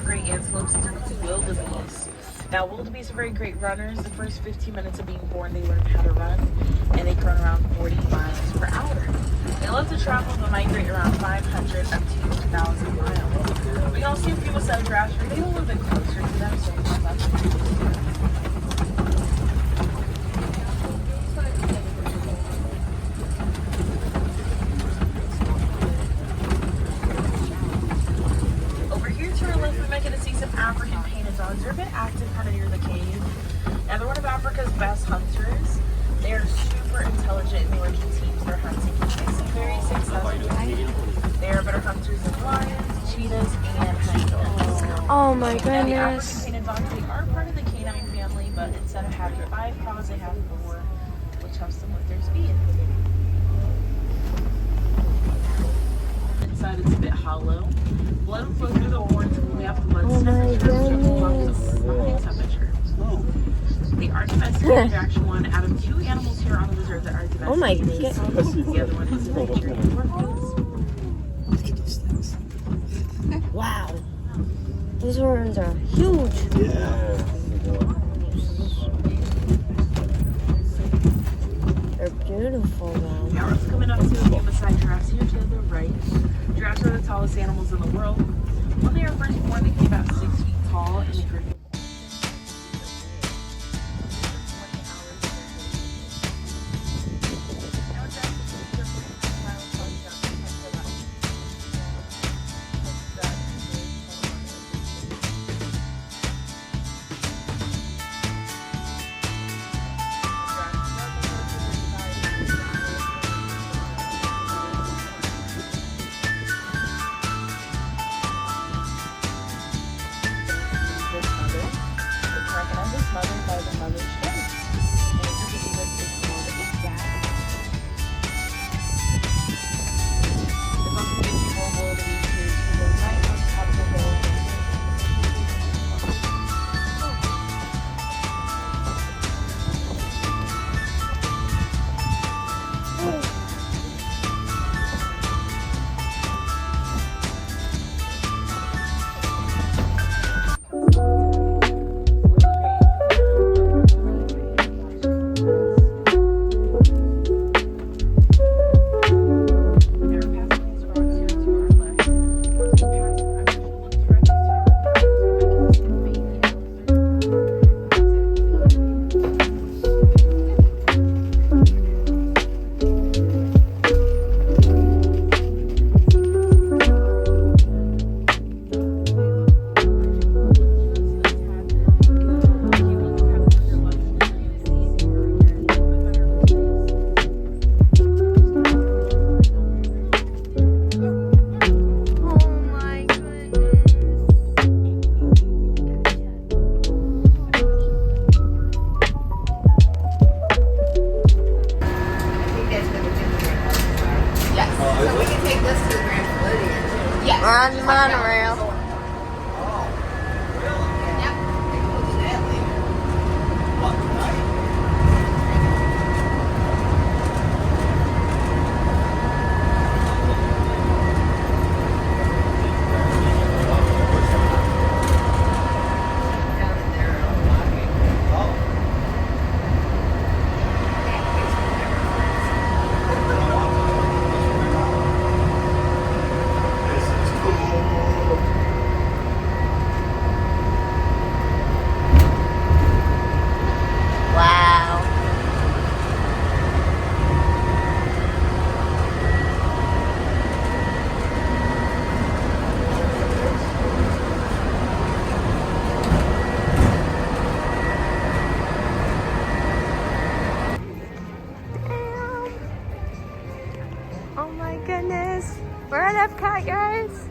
gray antelopes. These are called wildebeest. Now, wildebeest are very great runners. The first 15 minutes of being born, they learn how to run, and they can run around 40 miles per hour. They love to travel but migrate around 500 up to 2,000 miles. We can also see a few beside giraffes. We're getting a little bit closer to them, so we'll have that. African painted dogs. They're a bit active kind of near the cave. Now they're one of Africa's best hunters. They are super intelligent and they work in teams. They're hunting very successful. They are better hunters than lions, cheetahs, and hyenas. Oh my Now, goodness. the African painted dogs, they are part of the canine family, but instead of having 5 paws, they have 4, which helps them with their speed. Inside it's a bit hollow. Blood will flow through the horns and we have blood sensors to body temperature. They are domesticated. They're actually one out of 2 animals here on the reserve that are domesticated. Oh my goodness. The other one is in Nigeria. Look at those things. Wow. Those horns are huge. Yeah. They're beautiful though. Now let's coming up to the beside giraffes here to the right. Giraffes are the tallest animals in the world. When they are first born, they can be about 6 feet tall and they grow. We're on the monorail. Oh my goodness. We're at Epcot, guys.